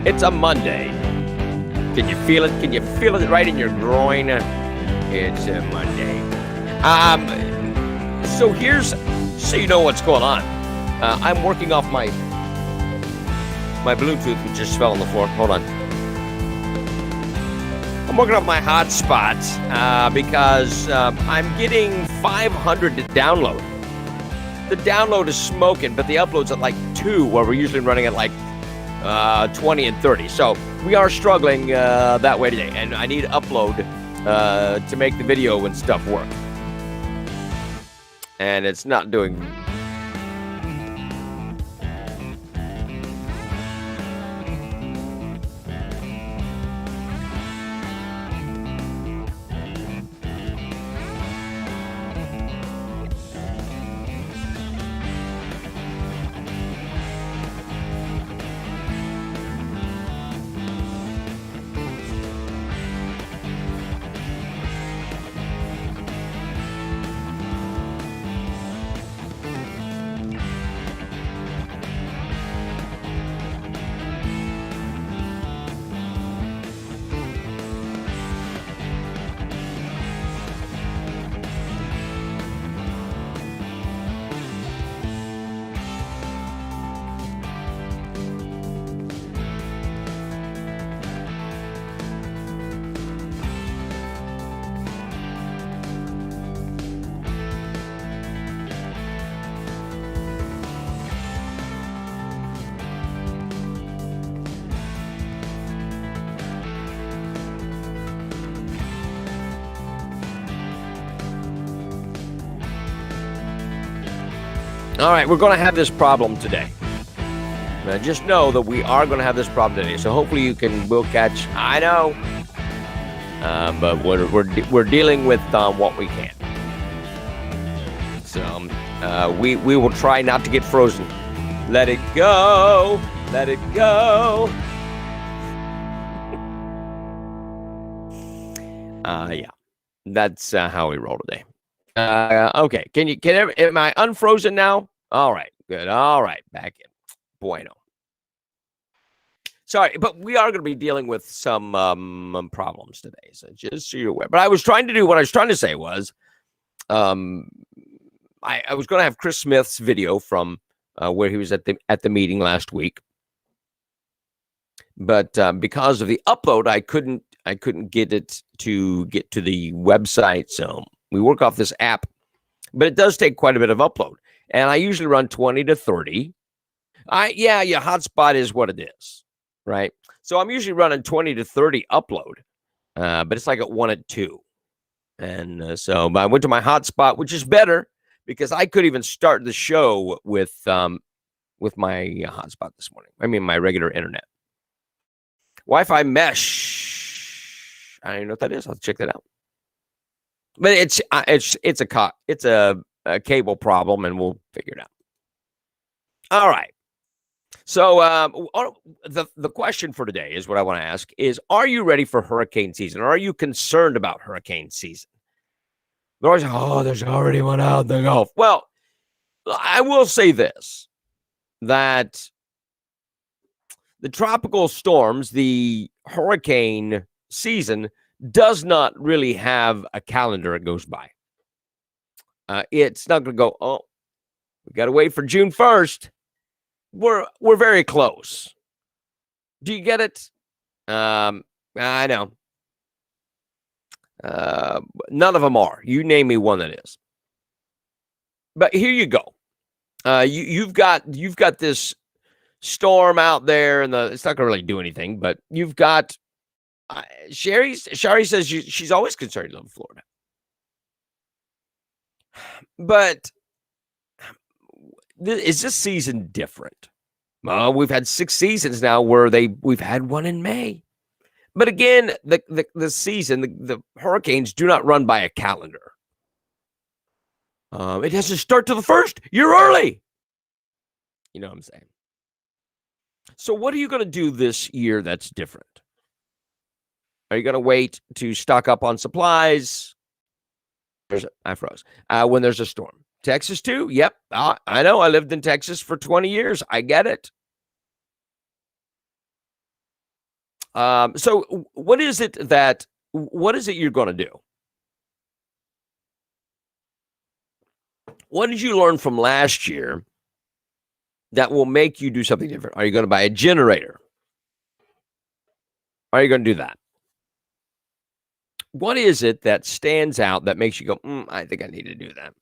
It's a Monday. Can you feel it? Can you feel it right in your groin? It's a Monday. So you know what's going on. I'm working off my Bluetooth, which just fell on the floor. Hold on. I'm working off my hotspot because I'm getting 500 to download. The download is smoking, but the upload's at like 2, where we're usually running at like 20 and 30. So we are struggling that way today, and I need upload to make the video and stuff work. And it's not doing. All right, we're going to have this problem today. Now, just know that we are going to have this problem today. So hopefully we'll catch. I know, but we're dealing with what we can. So we will try not to get frozen. Let it go. Let it go. Yeah, that's how we roll today. Okay, am I unfrozen now? All right, good. All right, back in. Bueno. Sorry, but we are going to be dealing with some problems today, so just so you're aware. But what I was trying to say was, I was going to have Chris Smith's video from where he was at the meeting last week, but because of the upload, I couldn't get it to get to the website. So we work off this app, but it does take quite a bit of upload, and I usually run 20 to 30. Hotspot is what it is, right? So I'm usually running 20 to 30 upload, but it's like at 1 at 2. And so I went to my hotspot, which is better because I could even start the show with my hotspot this morning. I mean, my regular internet. Wi-Fi mesh. I don't even know what that is. I'll check that out. But it's a cable problem, and we'll figure it out. All right. So the question for today is what I want to ask is: are you ready for hurricane season? Or are you concerned about hurricane season? There's already one out in the Gulf. Well, I will say this, that the tropical storms, the hurricane season, does not really have a calendar it goes by. It's not going to go, oh, we got to wait for June 1st. We're very close. Do you get it? I know. None of them are. You name me one that is. But here you go. You've got this storm out there, and it's not going to really do anything. But you've got Sherry says she's always concerned about Florida. But is this season different? We've had 6 seasons now where we've had one in May. But again, the season, the hurricanes do not run by a calendar. It doesn't start till the 1st. You're early. You know what I'm saying? So what are you going to do this year that's different? Are you going to wait to stock up on supplies? I froze. When there's a storm. Texas too? Yep. I know. I lived in Texas for 20 years. I get it. So what is it you're going to do? What did you learn from last year that will make you do something different? Are you going to buy a generator? Are you going to do that? What is it that stands out that makes you go, I think I need to do that?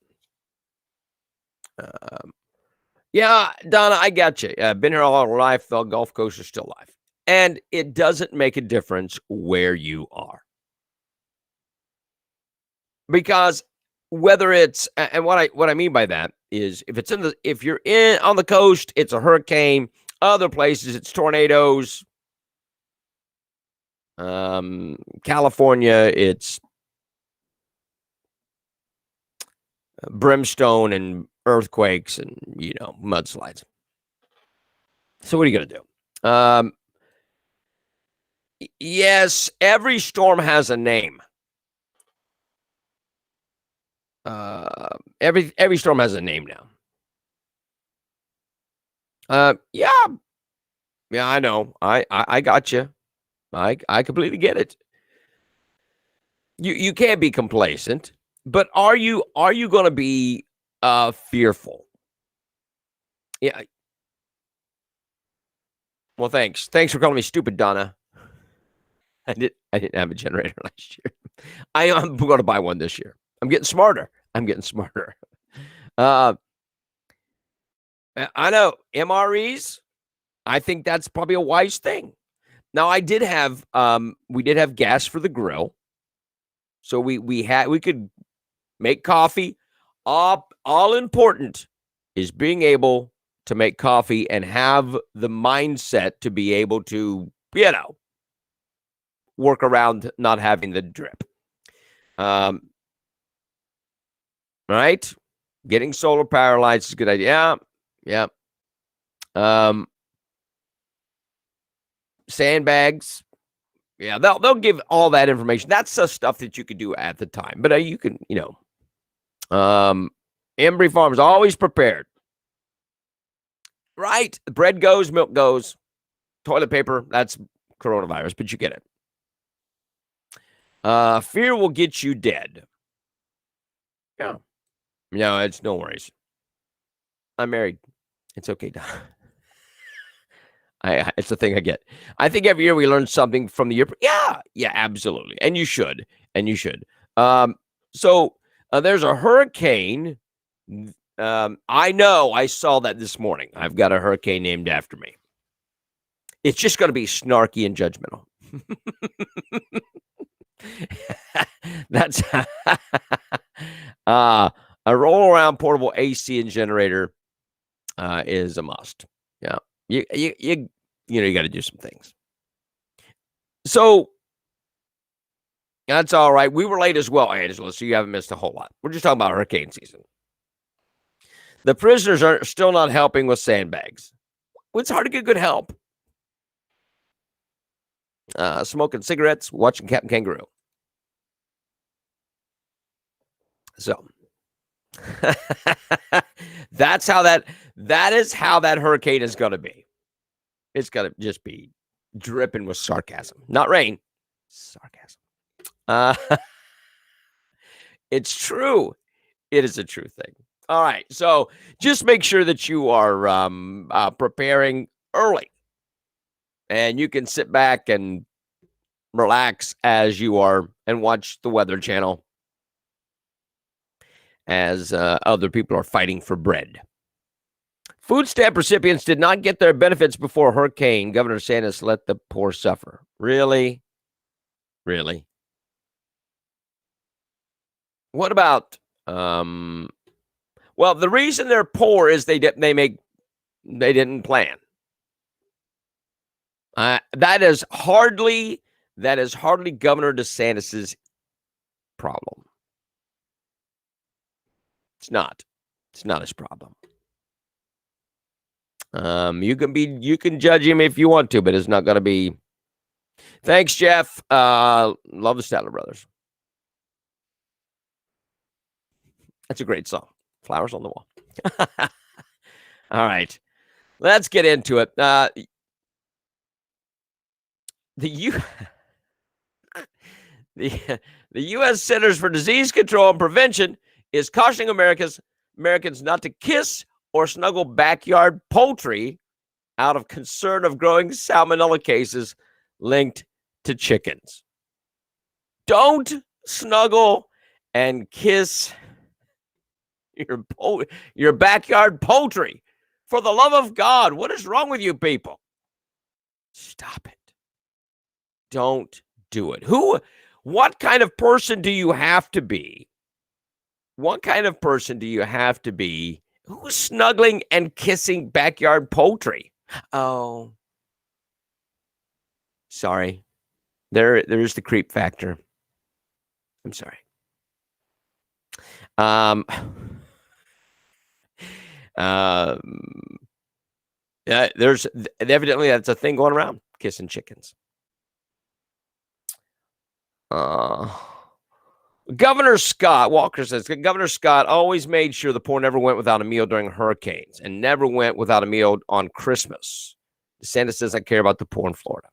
Yeah, Donna, I got you. Been here all our life. The Gulf Coast is still alive. And it doesn't make a difference where you are. Because whether it's, and what I mean by that is if you're on the coast, it's a hurricane. Other places, it's tornadoes. California, it's brimstone and earthquakes and, mudslides. So what are you going to do? Yes, every storm has a name. Every storm has a name now. Yeah, I know. I got you. I completely get it. You can't be complacent, but are you going to be fearful? Yeah. Well, thanks for calling me stupid, Donna. I didn't have a generator last year. I'm going to buy one this year. I'm getting smarter. I know MREs. I think that's probably a wise thing. Now, we did have gas for the grill, so we could make coffee. All important is being able to make coffee and have the mindset to be able to, work around not having the drip. Right? Getting solar power lights is a good idea. Yeah. Sandbags. Yeah, they'll give all that information. That's the stuff that you could do at the time. But you can, Embry Farms always prepared. Right? Bread goes, milk goes, toilet paper, that's coronavirus, but you get it. Fear will get you dead. Yeah. No, it's no worries. I'm married. It's okay, Don. It's the thing I get. I think every year we learn something from the year. Yeah, absolutely. And you should. So there's a hurricane. I know. I saw that this morning. I've got a hurricane named after me. It's just going to be snarky and judgmental. That's a roll around portable AC and generator is a must. Yeah. You got to do some things. So That's all right. We were late as well, Angela, so you haven't missed a whole lot. We're just talking about hurricane season. The prisoners are still not helping with sandbags. It's hard to get good help. Smoking cigarettes, watching Captain Kangaroo. So that is how that hurricane is going to be. It's going to just be dripping with sarcasm, not rain, sarcasm. It's true. It is a true thing. All right. So just make sure that you are preparing early, and you can sit back and relax as you are and watch the Weather Channel as other people are fighting for bread. Food stamp recipients did not get their benefits before hurricane. Governor DeSantis let the poor suffer. Really? Really? What about well, the reason they're poor is they didn't plan. That is hardly Governor DeSantis's problem. It's not his problem. You can judge him if you want to, but it's not going to be. Thanks, Jeff. Love the Statler Brothers. That's a great song. Flowers on the Wall. All right, let's get into it. The U.S. Centers for Disease Control and Prevention is cautioning Americans not to kiss or snuggle backyard poultry out of concern of growing salmonella cases linked to chickens. Don't snuggle and kiss your backyard poultry. For the love of God, what is wrong with you people? Stop it. Don't do it. What kind of person do you have to be? What kind of person do you have to be who's snuggling and kissing backyard poultry? Oh, sorry. There's the creep factor. I'm sorry. Yeah, there's evidently that's a thing going around, kissing chickens. Governor Scott Walker says Governor Scott always made sure the poor never went without a meal during hurricanes and never went without a meal on Christmas. DeSantis says I care about the poor in Florida.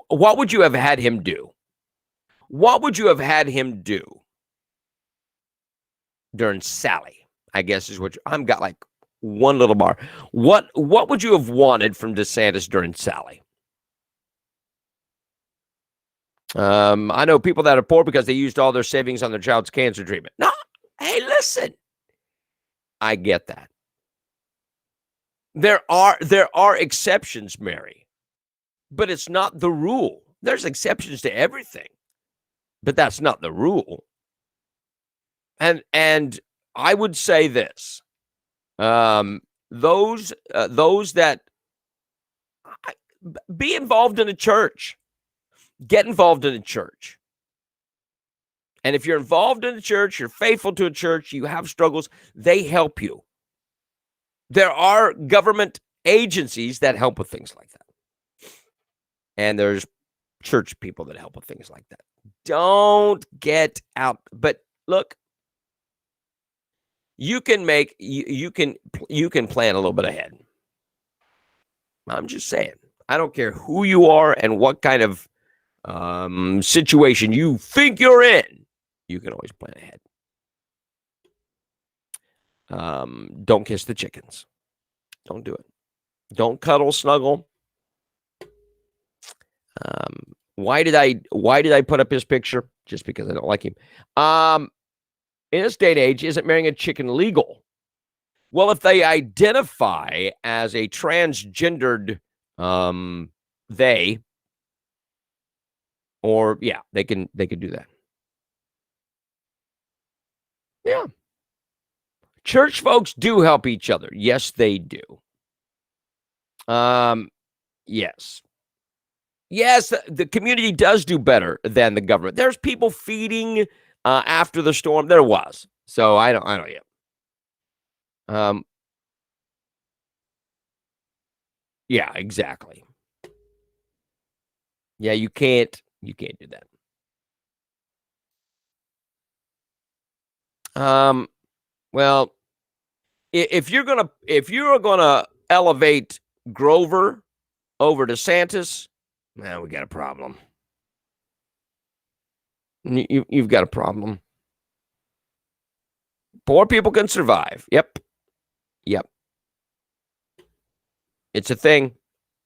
What would you have had him do? What would you have had him do during Sally? I guess is what I'm got like one little bar. What would you have wanted from DeSantis during Sally? I know people that are poor because they used all their savings on their child's cancer treatment. No, hey, listen. I get that. There are exceptions, Mary, but it's not the rule. There's exceptions to everything, but that's not the rule. And I would say this: those that be involved in a church. Get involved in a church. And if you're involved in a church, you're faithful to a church, you have struggles, they help you. There are government agencies that help with things like that. And there's church people that help with things like that. Don't get out. But look, you can plan a little bit ahead. I'm just saying. I don't care who you are and what kind of situation you think you're in, you can always plan ahead. Don't kiss the chickens. Don't do it. Don't cuddle, snuggle. Why did I put up his picture? Just because I don't like him. In this day and age, isn't marrying a chicken legal? Well, if they identify as a transgendered they, or yeah, they could do that. Yeah. Church folks do help each other. Yes, they do. Yes. Yes, the community does do better than the government. There's people feeding after the storm. There was. So I don't yeah. Um yeah, exactly. Yeah, you can't do that. Well, if you're gonna elevate Grover over DeSantis, man, we got a problem. You've got a problem. Poor people can survive. Yep. Yep. It's a thing.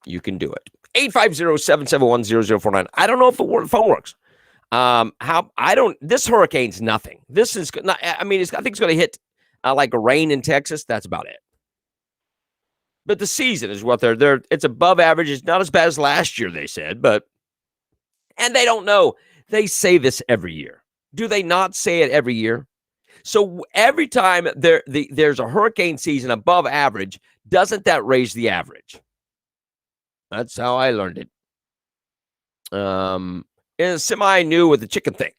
You can do it. 850-771-0049. I don't know if the phone works. This hurricane's nothing. This is not, I mean, I think it's going to hit like a rain in Texas. That's about it. But the season is what it's above average. It's not as bad as last year, they said, and they don't know. They say this every year. Do they not say it every year? So every time there's a hurricane season above average, doesn't that raise the average? That's how I learned it. It's semi-new with the chicken thing.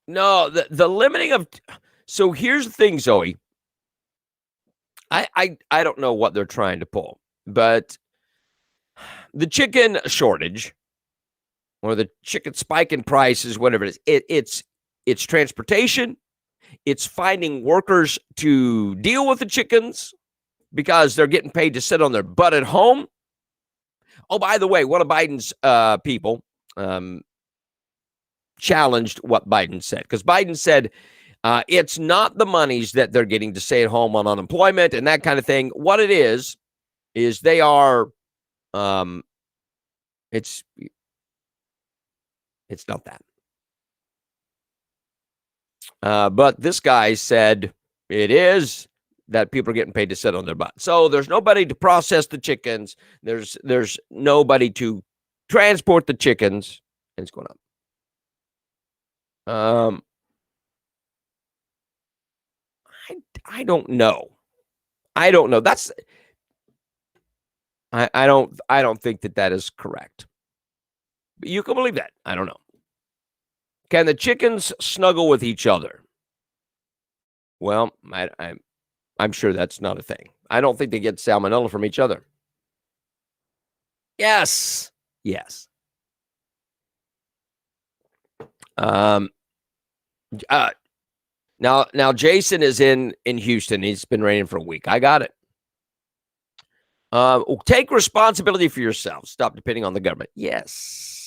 No, the limiting of. So here's the thing, Zoe. I don't know what they're trying to pull, but the chicken shortage or the chicken spike in prices, whatever it is, it's transportation. It's finding workers to deal with the chickens because they're getting paid to sit on their butt at home. Oh, by the way, one of Biden's people challenged what Biden said, because Biden said it's not the monies that they're getting to stay at home on unemployment and that kind of thing. What it is they are, it's not that. But this guy said it is that people are getting paid to sit on their butt. So there's nobody to process the chickens. There's nobody to transport the chickens, and it's going up. I don't know. I don't know. I don't think that is correct. But you can believe that. I don't know. Can the chickens snuggle with each other? Well, I'm sure that's not a thing. I don't think they get salmonella from each other. Yes. Yes. Now Jason is in Houston. He's been raining for a week. I got it. Take responsibility for yourself. Stop depending on the government. Yes.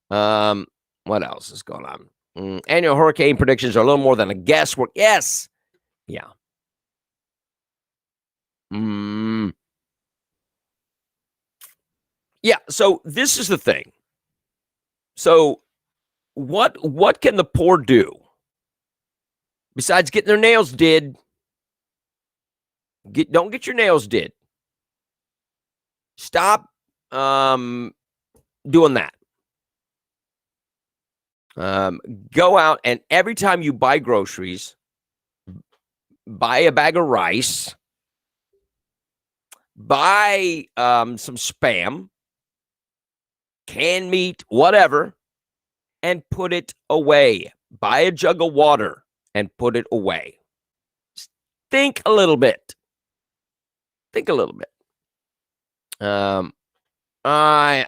What else is going on? Annual hurricane predictions are a little more than a guesswork. Yes. Yeah. Yeah. So this is the thing. So what can the poor do besides getting their nails did? Don't get your nails did. Stop doing that. Go out and every time you buy groceries, buy a bag of rice, buy some Spam, canned meat, whatever, and put it away. Buy a jug of water and put it away. Think a little bit. Think a little bit. I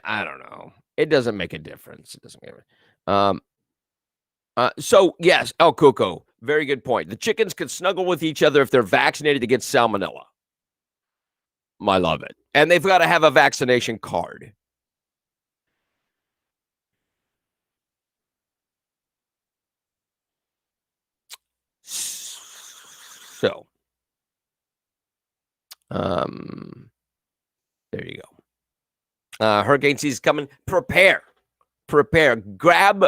don't know. It doesn't make a difference. It doesn't make a difference. So yes, El Cuco, very good point. The chickens can snuggle with each other if they're vaccinated against salmonella. I love it. And they've got to have a vaccination card. So, there you go. Hurricane season's coming. Prepare. Grab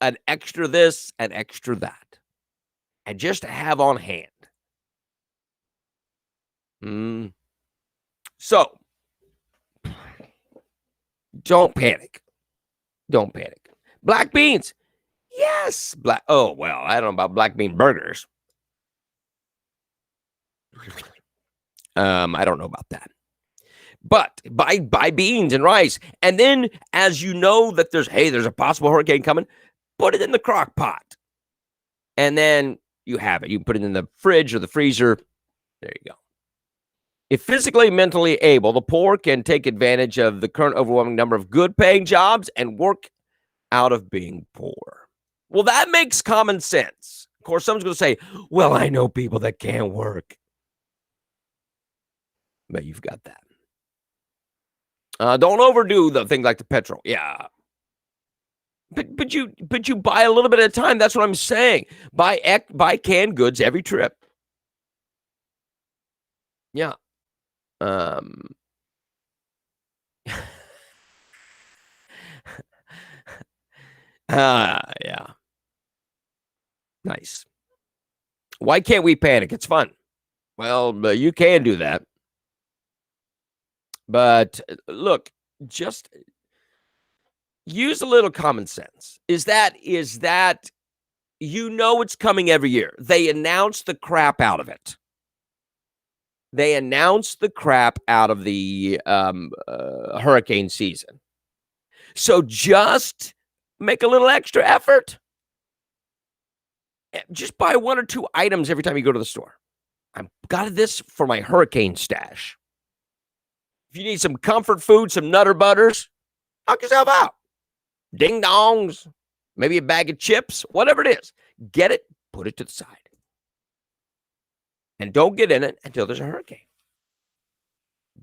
an extra this, an extra that, and just have on hand. So, don't panic. Don't panic. Black beans. Yes. Oh, well, I don't know about black bean burgers. I don't know about that. But buy beans and rice. And then as you know that there's a possible hurricane coming, put it in the crock pot. And then you have it. You put it in the fridge or the freezer. There you go. If physically and mentally able, the poor can take advantage of the current overwhelming number of good paying jobs and work out of being poor. Well, that makes common sense. Of course, someone's going to say, well, I know people that can't work. But you've got that. Don't overdo the things like the petrol. Yeah. But you buy a little bit at a time. That's what I'm saying. Buy canned goods every trip. Yeah. Yeah. Nice. Why can't we panic? It's fun. Well, you can do that. But look, just use a little common sense. Is that it's coming every year. They announce the crap out of it. They announce the crap out of the hurricane season. So just make a little extra effort. Just buy one or two items every time you go to the store. I've got this for my hurricane stash. If you need some comfort food, some Nutter Butters, knock yourself out. Ding dongs, maybe a bag of chips, whatever it is. Get it, put it to the side. And don't get in it until there's a hurricane.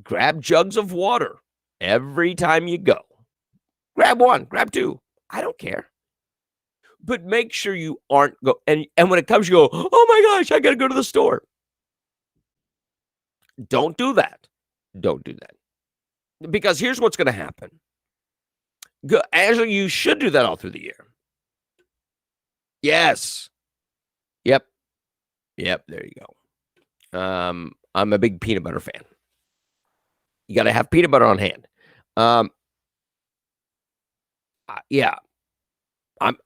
Grab jugs of water every time you go. Grab one, grab two. I don't care. But make sure you aren't and when it comes, you go, oh my gosh, I got to go to the store. Don't do that. Don't do that. Because here's what's going to happen. Actually, you should do that all through the year. Yes. Yep. There you go. I'm a big peanut butter fan. You got to have peanut butter on hand. Yeah.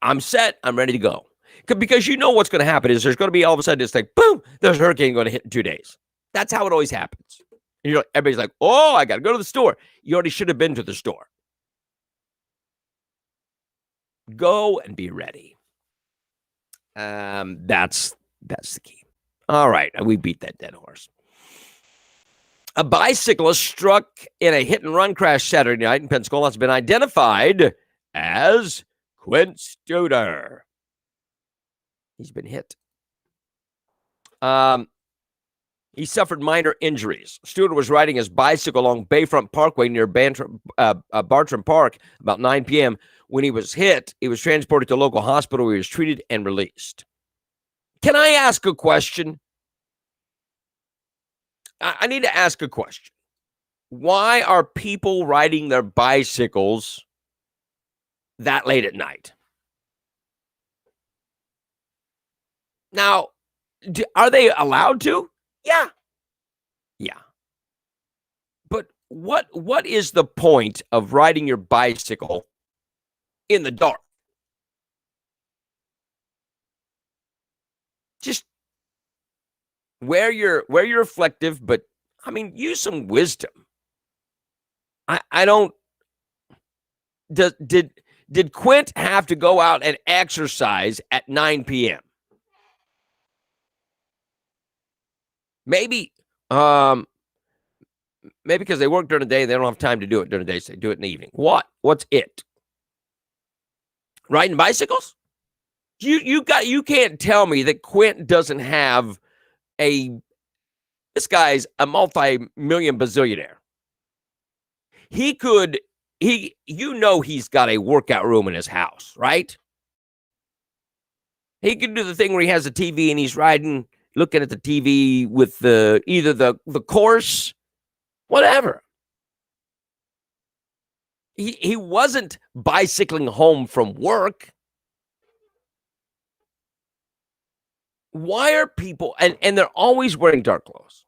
I'm set. I'm ready to go. Because you know what's going to happen is there's going to be all of a sudden it's like, boom, there's a hurricane going to hit in 2 days. That's how it always happens. And everybody's like, oh, I got to go to the store. You already should have been to the store. Go and be ready. That's the key. All right, we beat that dead horse. A bicyclist struck in a hit-and-run crash Saturday night in Pensacola has been identified as Quint Stewart. He's been hit. He suffered minor injuries. Stewart was riding his bicycle along Bayfront Parkway near Bartram Park about 9 p.m. When he was hit, he was transported to a local hospital where he was treated and released. Can I ask a question? I need to ask a question. Why are people riding their bicycles that late at night? Now, are they allowed to? Yeah. But what is the point of riding your bicycle in the dark? Just wear your reflective, but I mean, use some wisdom. I don't. Did Quint have to go out and exercise at 9 p.m.? Maybe because they work during the day, they don't have time to do it during the day, so they do it in the evening. What's it? Riding bicycles? You can't tell me that Quint doesn't have this guy's a multi-million bazillionaire. He's got a workout room in his house, right? He can do the thing where he has a TV and he's looking at the TV with either the course, whatever. He wasn't bicycling home from work. Why are people and they're always wearing dark clothes?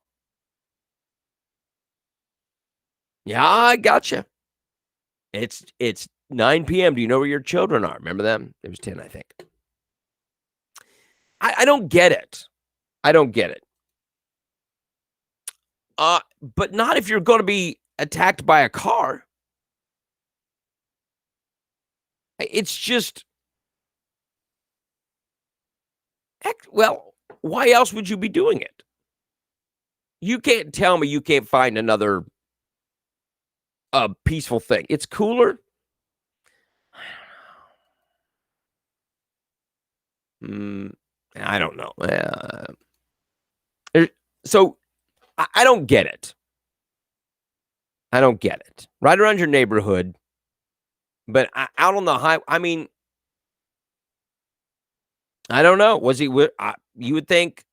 Yeah, I gotcha. It's 9 p.m. Do you know where your children are? Remember them? It was 10, I think. I don't get it. I don't get it. But not if you're going to be attacked by a car. It's just, well, why else would you be doing it? You can't tell me you can't find another peaceful thing. It's cooler. I don't know. So I don't get it. I don't get it. Right around your neighborhood, but out on the highway. I mean, I don't know. Was he? You would think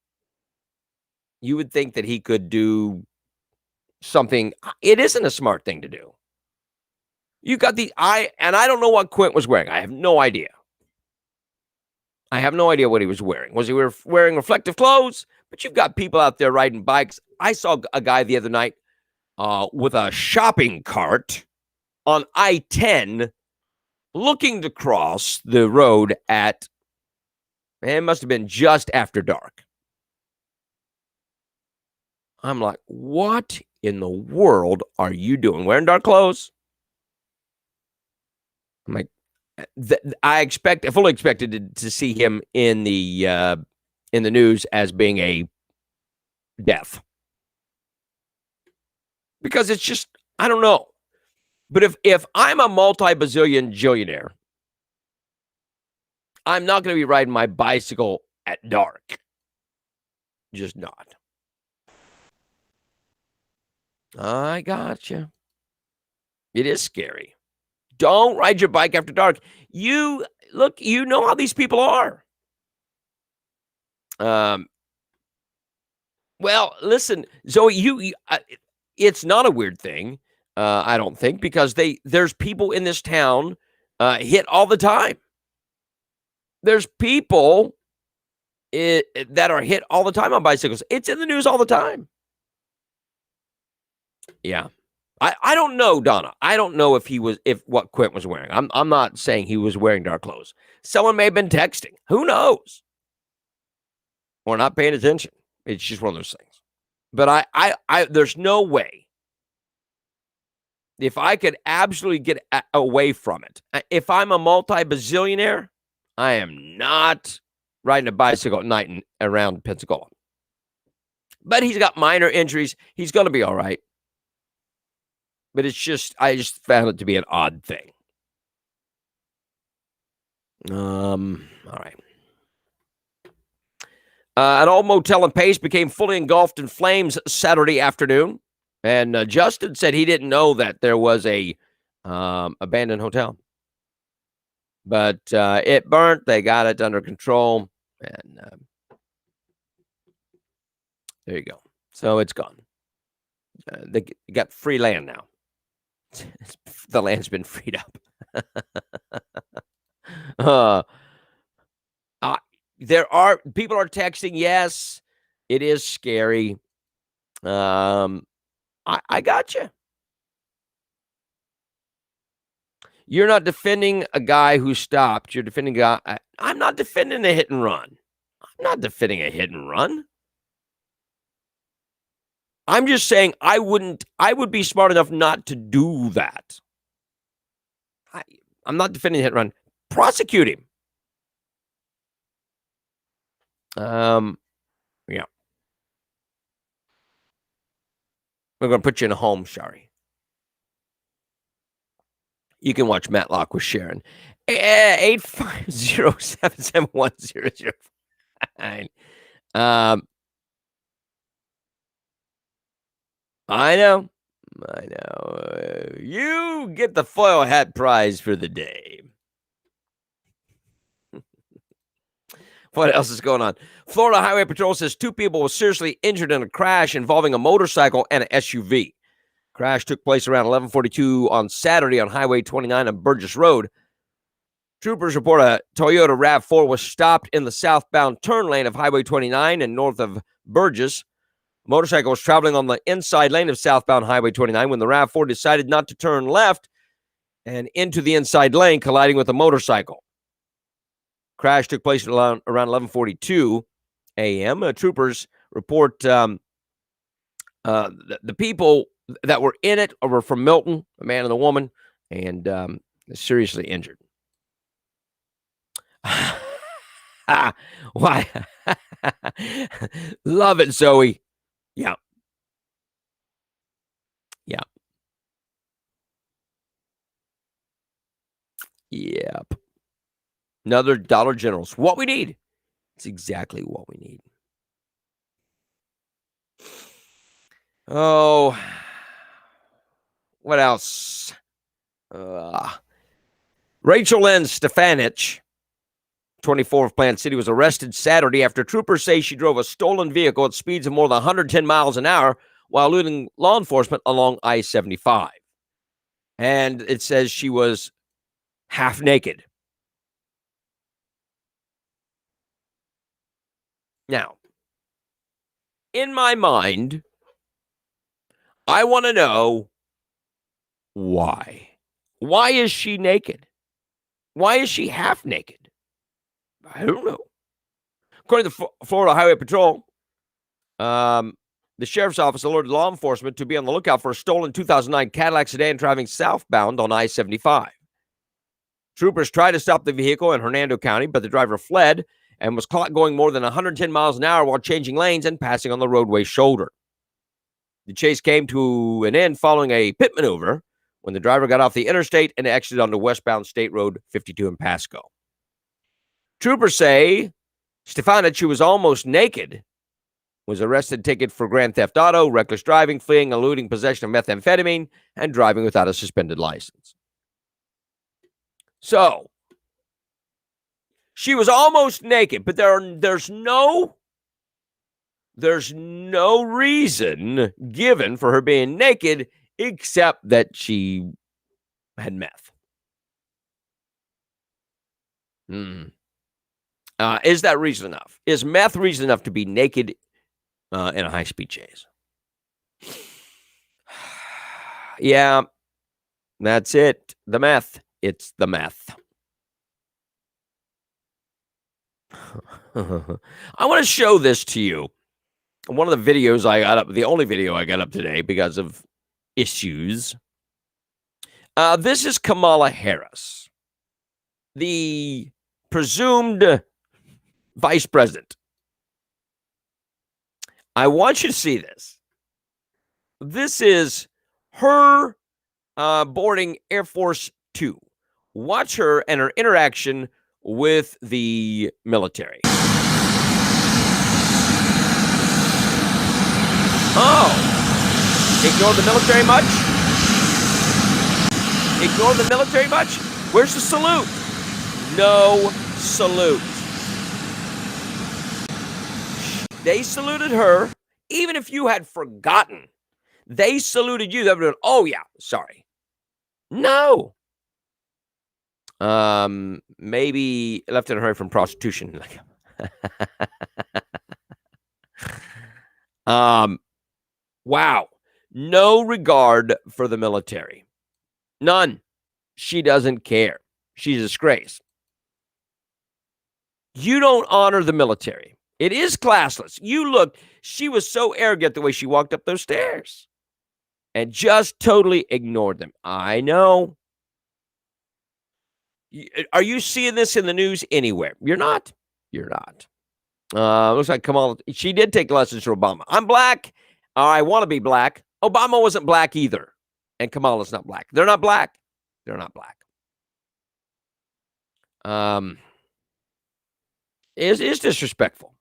that he could do something. It isn't a smart thing to do. You got I don't know what Quint was wearing. I have no idea. I have no idea what he was wearing. Was he wearing reflective clothes? But you've got people out there riding bikes. I saw a guy the other night with a shopping cart on I-10 looking to cross the road at, it must have been just after dark. I'm like, what in the world are you doing? Wearing dark clothes? I'm like, I fully expected to see him in the news as being a death, because it's just, I don't know. But if I'm a multi-bazillion jillionaire, I'm not going to be riding my bicycle at dark. Just not. I gotcha. It is scary. Don't ride your bike after dark. You know how these people are. Well, listen, Zoe, it's not a weird thing, I don't think, because there's people in this town hit all the time. There's people that are hit all the time on bicycles. It's in the news all the time. Yeah. I don't know, Donna. I don't know if what Quint was wearing. I'm not saying he was wearing dark clothes. Someone may have been texting. Who knows? Or not paying attention. It's just one of those things. But I there's no way. If I could absolutely get away from it, if I'm a multi-bazillionaire, I am not riding a bicycle at night around Pensacola. But he's got minor injuries. He's going to be all right. But I just found it to be an odd thing. All right. An old motel in Pace became fully engulfed in flames Saturday afternoon. And Justin said he didn't know that there was a abandoned hotel. But it burnt. They got it under control. And there you go. So it's gone. They got free land now. The land's been freed up. People are texting. Yes, it is scary. I got you. You're not defending a guy who stopped. You're defending a guy. I'm not defending a hit and run. I'm not defending a hit and run. I'm just saying I would be smart enough not to do that. I'm not defending hit and run. Prosecute him. Yeah. We're going to put you in a home, Shari. You can watch Matlock with Sharon. 850-771-0059. I know. You get the foil hat prize for the day. What else is going on? Florida Highway Patrol says 2 people were seriously injured in a crash involving a motorcycle and an SUV. Crash took place around 11:42 on Saturday on Highway 29 on Burgess Road. Troopers report a Toyota RAV4 was stopped in the southbound turn lane of Highway 29 and north of Burgess. The motorcycle was traveling on the inside lane of southbound Highway 29 when the RAV4 decided not to turn left and into the inside lane, colliding with the motorcycle. Crash took place around 11:42 a.m. Troopers report The people that were in it were from Milton, a man and a woman, and seriously injured. Why? Love it, Zoe. Yeah. Yeah. Yep. Another Dollar General's. What we need. It's exactly what we need. Oh, what else? Rachel Lynn Stefanich, 24 of Plant City, was arrested Saturday after troopers say she drove a stolen vehicle at speeds of more than 110 miles an hour while eluding law enforcement along I-75. And it says she was half naked. Now, in my mind, I want to know why. Why is she naked? Why is she half naked? I don't know. According to Florida Highway Patrol, the sheriff's office alerted law enforcement to be on the lookout for a stolen 2009 Cadillac sedan driving southbound on I-75. Troopers tried to stop the vehicle in Hernando County, but the driver fled and was caught going more than 110 miles an hour while changing lanes and passing on the roadway shoulder. The chase came to an end following a pit maneuver when the driver got off the interstate and exited onto westbound State Road 52 in Pasco. Troopers say Stefanich, who was almost naked, was arrested, ticket for grand theft auto, reckless driving, fleeing, eluding possession of methamphetamine, and driving without a suspended license. So, she was almost naked, but there's no reason given for her being naked except that she had meth. Is that reason enough? Is meth reason enough to be naked in a high-speed chase? Yeah, that's it. The meth. It's the meth. I want to show this to you. One of the videos I got up, the only video I got up today because of issues. This is Kamala Harris, the presumed vice president. I want you to see this. This is her boarding Air Force Two. Watch her and her interaction with the military. Oh, ignore the military much? Ignore the military much? Where's the salute? No salute. They saluted her, even if you had forgotten. They saluted you. They would have been, oh yeah, sorry. No. Maybe left in a hurry from prostitution. Wow. No regard for the military. None. She doesn't care. She's a disgrace. You don't honor the military. It is classless. You look, she was so arrogant the way she walked up those stairs and just totally ignored them. I know. Are you seeing this in the news anywhere? You're not. You're not. Looks like Kamala, she did take lessons from Obama. I'm black. I want to be black. Obama wasn't black either. And Kamala's not black. They're not black. They're not black. Is disrespectful.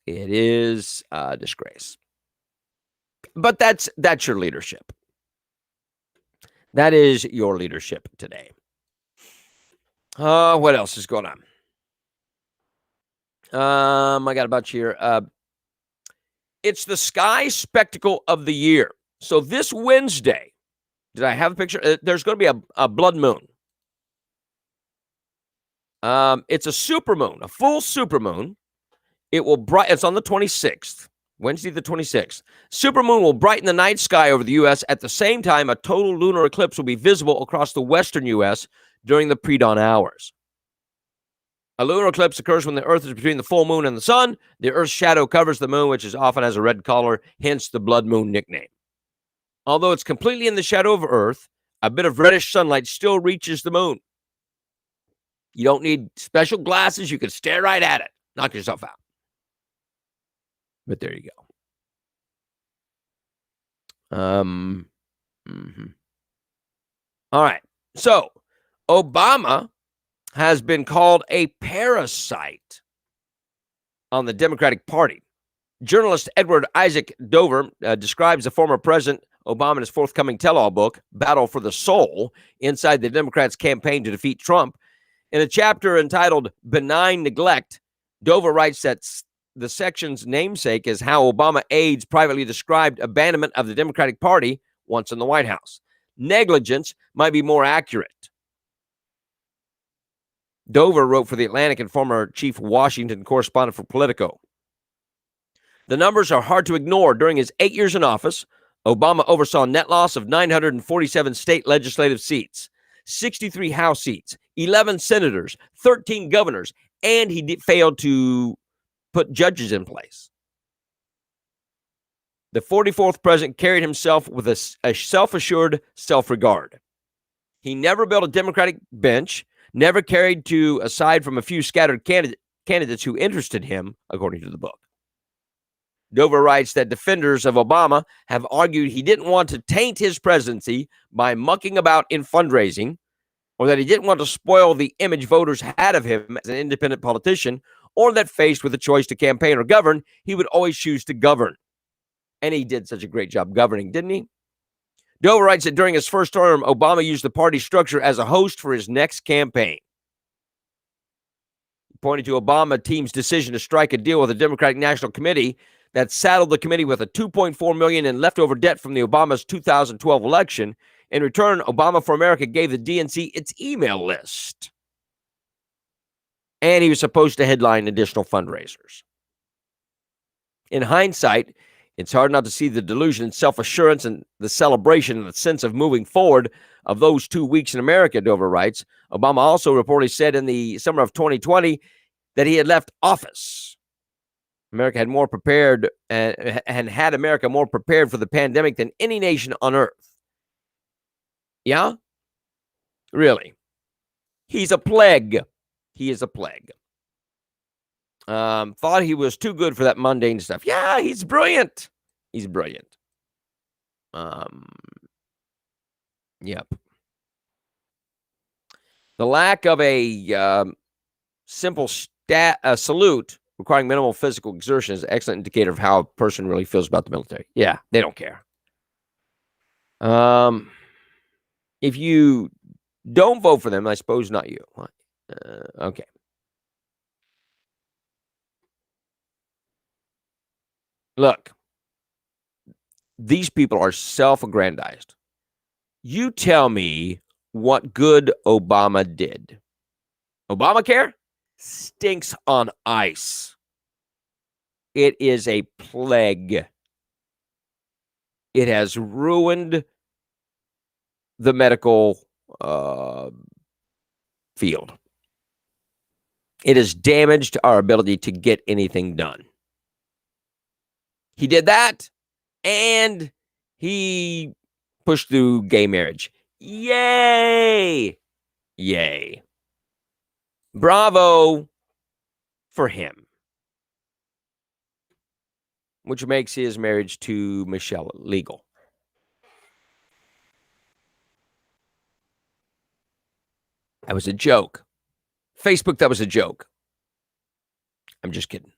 It is a disgrace. But that's your leadership. That is your leadership today. What else is going on? I got a bunch here. It's the sky spectacle of the year. So this Wednesday, did I have a picture? There's going to be a blood moon. It's a supermoon, a full supermoon. It will it's on the 26th, Wednesday the 26th. Supermoon will brighten the night sky over the U.S. At the same time, a total lunar eclipse will be visible across the western U.S. during the pre-dawn hours. A lunar eclipse occurs when the Earth is between the full moon and the sun. The Earth's shadow covers the moon, which is often has a red color, hence the blood moon nickname. Although it's completely in the shadow of Earth, a bit of reddish sunlight still reaches the moon. You don't need special glasses. You can stare right at it. Knock yourself out. But there you go. All right. So Obama has been called a parasite on the Democratic Party. Journalist Edward Isaac Dover describes the former President Obama in his forthcoming tell-all book, Battle for the Soul, Inside the Democrats' Campaign to Defeat Trump. In a chapter entitled Benign Neglect, Dover writes that the section's namesake is how Obama aides privately described abandonment of the Democratic Party once in the White House. Negligence might be more accurate. Dover wrote for The Atlantic and former chief Washington correspondent for Politico. The numbers are hard to ignore. During his 8 years in office, Obama oversaw a net loss of 947 state legislative seats, 63 House seats, 11 senators, 13 governors, and he failed to put judges in place. The 44th president carried himself with a self-assured self-regard. He never built a Democratic bench, never carried to aside from a few scattered candidates who interested him, according to the book. Dover writes that defenders of Obama have argued he didn't want to taint his presidency by mucking about in fundraising, or that he didn't want to spoil the image voters had of him as an independent politician, or that faced with a choice to campaign or govern, he would always choose to govern. And he did such a great job governing, didn't he? Dover writes that during his first term, Obama used the party structure as a host for his next campaign. He pointed to Obama team's decision to strike a deal with the Democratic National Committee that saddled the committee with a $2.4 million in leftover debt from the Obama's 2012 election. In return, Obama for America gave the DNC its email list. And he was supposed to headline additional fundraisers. In hindsight, it's hard not to see the delusion and self-assurance and the celebration and the sense of moving forward of those 2 weeks in America, Dover writes. Obama also reportedly said in the summer of 2020 that he had left office. America had more prepared and had America more prepared for the pandemic than any nation on earth. Yeah? Really? He's a plague. He is a plague. Thought he was too good for that mundane stuff. Yeah, he's brilliant. He's brilliant. Yep. The lack of a simple salute requiring minimal physical exertion is an excellent indicator of how a person really feels about the military. Yeah, they don't care. If you don't vote for them, I suppose not you. Okay. Look, these people are self-aggrandized. You tell me what good Obama did. Obamacare stinks on ice. It is a plague. It has ruined the medical field. It has damaged our ability to get anything done. He did that, and he pushed through gay marriage. Yay! Yay. Bravo for him. Which makes his marriage to Michelle legal. That was a joke. Facebook, that was a joke. I'm just kidding.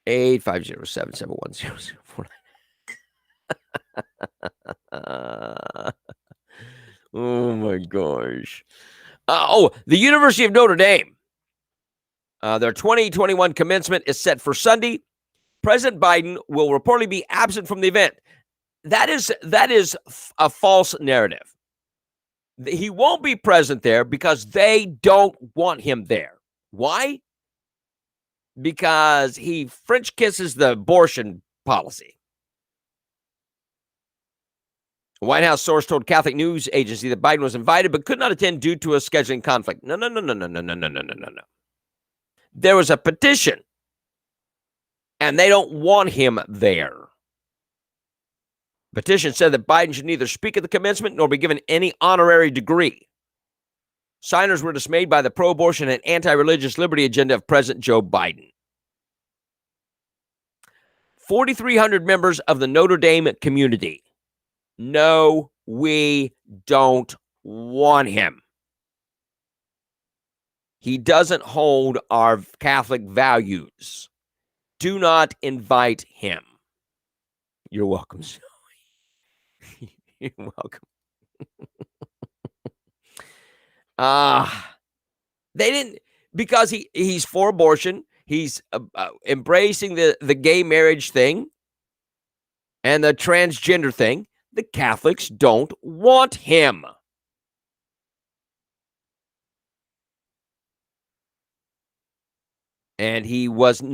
850-771-0049. Oh my gosh. The University of Notre Dame. Their 2021 commencement is set for Sunday. President Biden will reportedly be absent from the event. That is a false narrative. He won't be present there because they don't want him there. Why? Because he French kisses the abortion policy. The White House source told Catholic news agency that Biden was invited but could not attend due to a scheduling conflict. No. There was a petition, and they don't want him there. Petition said that Biden should neither speak at the commencement nor be given any honorary degree. Signers were dismayed by the pro-abortion and anti-religious liberty agenda of President Joe Biden. 4,300 members of the Notre Dame community. No, we don't want him. He doesn't hold our Catholic values. Do not invite him. You're welcome, Zoe. You're welcome. They didn't, because he's for abortion. He's embracing the gay marriage thing and the transgender thing. The Catholics don't want him. And it wasn't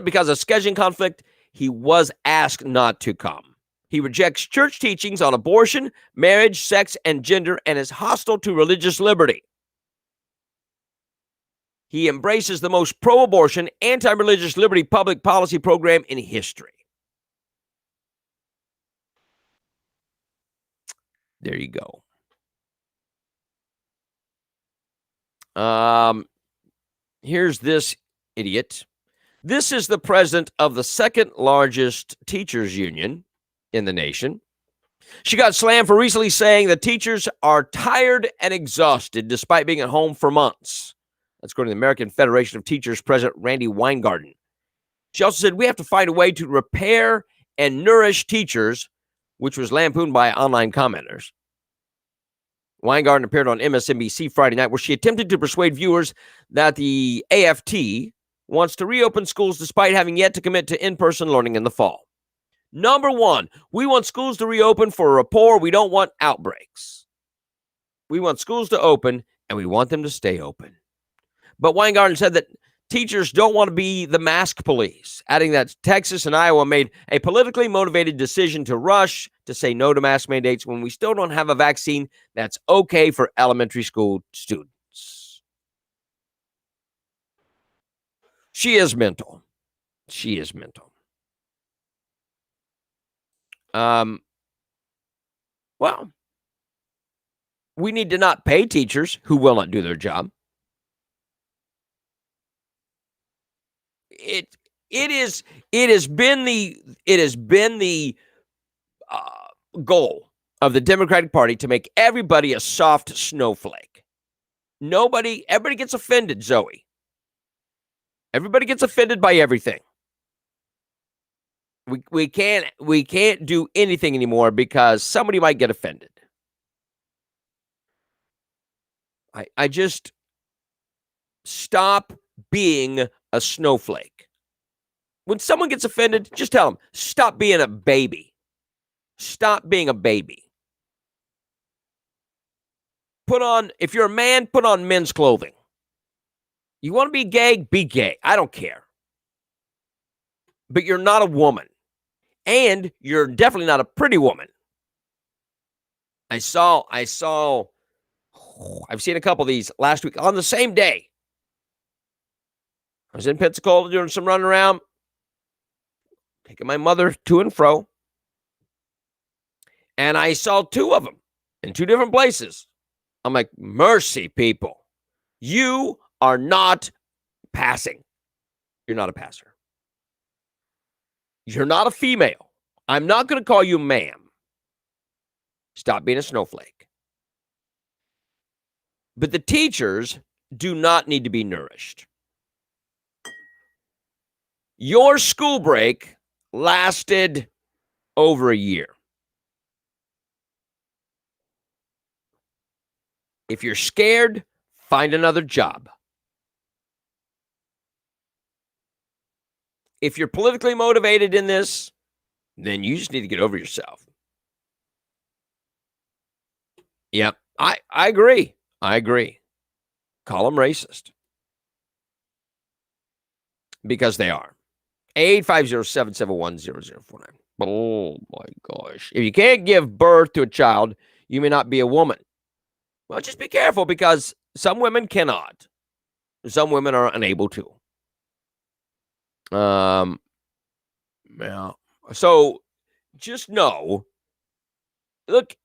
because of scheduling conflict. He was asked not to come. He rejects church teachings on abortion, marriage, sex, and gender, and is hostile to religious liberty. He embraces the most pro-abortion, anti-religious liberty public policy program in history. There you go. Here's this idiot. This is the president of the second largest teachers union in the nation. She got slammed for recently saying that teachers are tired and exhausted despite being at home for months. That's according to the American Federation of Teachers President Randy Weingarten. She also said we have to find a way to repair and nourish teachers, which was lampooned by online commenters. Weingarten appeared on MSNBC Friday night, where she attempted to persuade viewers that the AFT wants to reopen schools despite having yet to commit to in-person learning in the fall. Number one, we want schools to reopen for rapport. We don't want outbreaks. We want schools to open, and we want them to stay open. But Weingarten said that teachers don't want to be the mask police, adding that Texas and Iowa made a politically motivated decision to rush to say no to mask mandates when we still don't have a vaccine that's okay for elementary school students. She is mental. She is mental. Well, we need to not pay teachers who will not do their job. It has been the goal of the Democratic Party to make everybody a soft snowflake. Everybody gets offended, Zoe. Everybody gets offended by everything. We can't do anything anymore because somebody might get offended. I just stop being a snowflake. When someone gets offended, just tell them, stop being a baby. Stop being a baby. If you're a man, put on men's clothing. You want to be gay. I don't care. But you're not a woman. And you're definitely not a pretty woman. I've seen a couple of these last week on the same day. I was in Pensacola doing some running around, taking my mother to and fro. And I saw two of them in two different places. I'm like, mercy, people. You are not passing. You're not a passer. You're not a female. I'm not going to call you ma'am. Stop being a snowflake. But the teachers do not need to be nourished. Your school break lasted over a year. If you're scared, find another job. If you're politically motivated in this, then you just need to get over yourself. Yep, I agree. I agree. Call them racist. Because they are. 850-771-0049. Oh my gosh. If you can't give birth to a child, you may not be a woman. Well, just be careful because some women cannot. Some women are unable to. Yeah. So just know, look,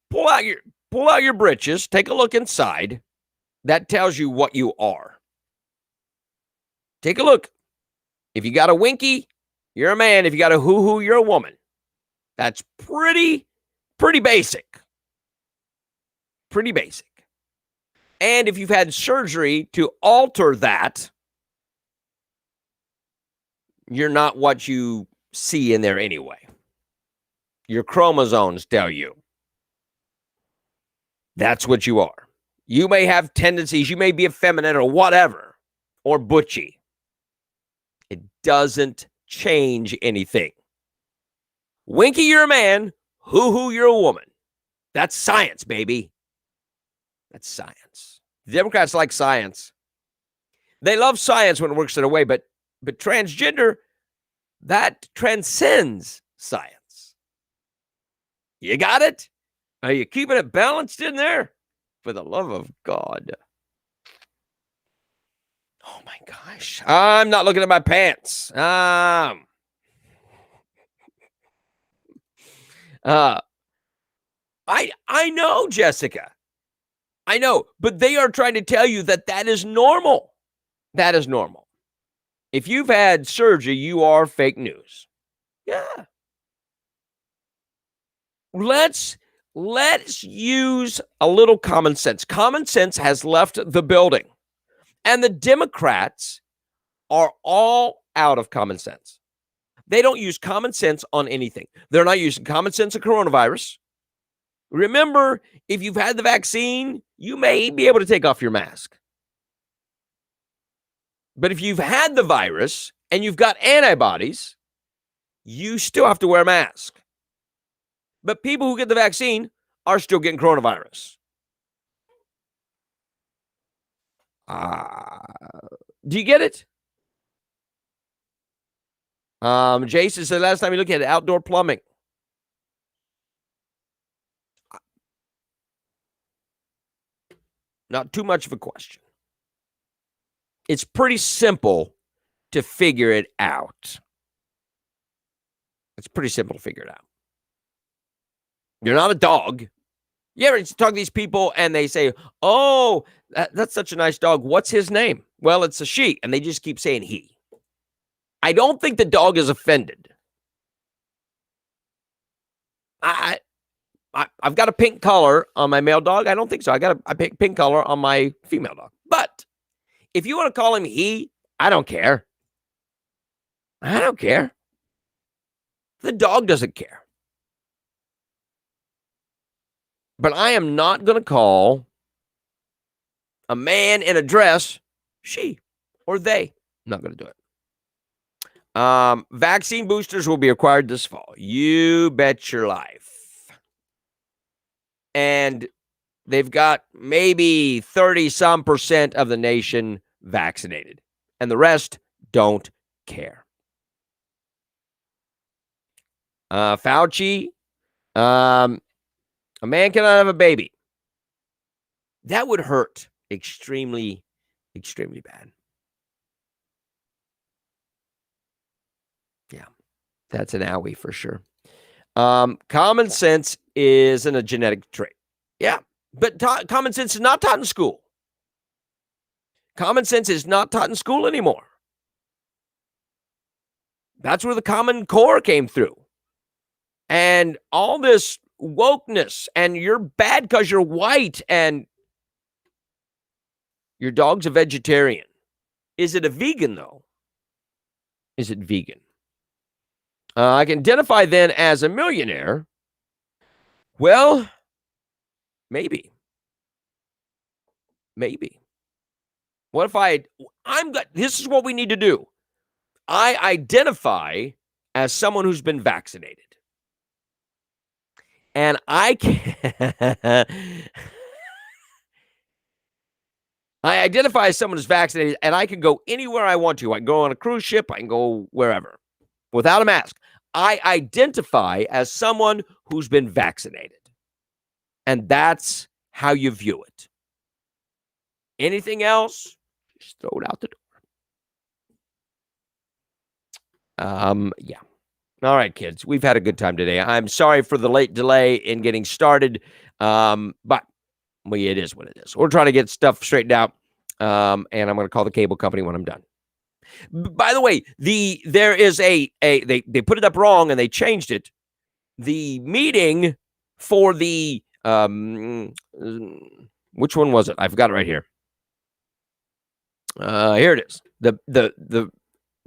pull out your pull out your britches, take a look inside. That tells you what you are. Take a look. If you got a winky, you're a man. If you got a hoo-hoo, you're a woman. That's pretty basic. Pretty basic. And if you've had surgery to alter that, you're not what you see in there anyway. Your chromosomes tell you. That's what you are. You may have tendencies. You may be effeminate or whatever, or butchy. It doesn't change anything. Winky, you're a man. Hoo-hoo, you're a woman. That's science, baby. That's science. The Democrats like science. They love science when it works their way, but transgender, that transcends science. You got it? Are you keeping it balanced in there? For the love of God. Oh my gosh. I'm not looking at my pants. I know, Jessica. I know, but they are trying to tell you that is normal. That is normal. If you've had surgery, you are fake news. Yeah. Let's use a little common sense. Common sense has left the building. And the Democrats are all out of common sense. They don't use common sense on anything. They're not using common sense on coronavirus. Remember, if you've had the vaccine, you may be able to take off your mask. But if you've had the virus and you've got antibodies, you still have to wear a mask. But people who get the vaccine are still getting coronavirus. Do you get it? Jason said last time you looked at outdoor plumbing. Not too much of a question. It's pretty simple to figure it out. It's pretty simple to figure it out. You're not a dog. You ever talk to these people and they say, oh, that's such a nice dog. What's his name? Well, it's a she. And they just keep saying he. I don't think the dog is offended. I've got a pink collar on my male dog. I don't think so. I got a pink collar on my female dog. But if you want to call him he, I don't care. I don't care. The dog doesn't care. But I am not going to call a man in a dress she or they. I'm not going to do it. Vaccine boosters will be required this fall. You bet your life. And they've got maybe 30% of the nation vaccinated. And the rest don't care. Fauci, a man cannot have a baby. That would hurt extremely, extremely bad. Yeah, that's an owie for sure. Common sense isn't a genetic trait. Yeah, but common sense is not taught in school. Common sense is not taught in school anymore. That's where the Common Core came through. And all this wokeness, and you're bad because you're white, and your dog's a vegetarian. Is it a vegan, though? Is it vegan? I can identify then as a millionaire. Well, maybe. What if this is what we need to do. I identify as someone who's been vaccinated. And I identify as someone who's vaccinated, and I can go anywhere I want to. I can go on a cruise ship. I can go wherever. without a mask. I identify as someone who's been vaccinated. And that's how you view it. Anything else, just throw it out the door. Yeah. All right, kids. We've had a good time today. I'm sorry for the late delay in getting started. But it is what it is. We're trying to get stuff straightened out. And I'm going to call the cable company when I'm done. By the way, there is they put it up wrong and they changed it. The meeting for the which one was it? I've got it right here. Here it is. The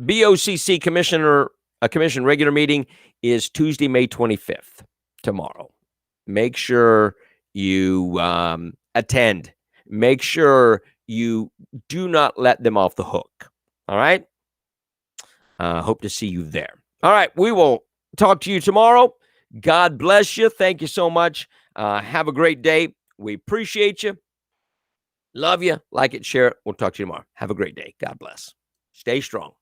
BOCC commission regular meeting is Tuesday, May 25th, tomorrow. Make sure you attend. Make sure you do not let them off the hook. All right. Hope to see you there. All right. We will talk to you tomorrow. God bless you. Thank you so much. Have a great day. We appreciate you. Love you. Like it, share it. We'll talk to you tomorrow. Have a great day. God bless. Stay strong.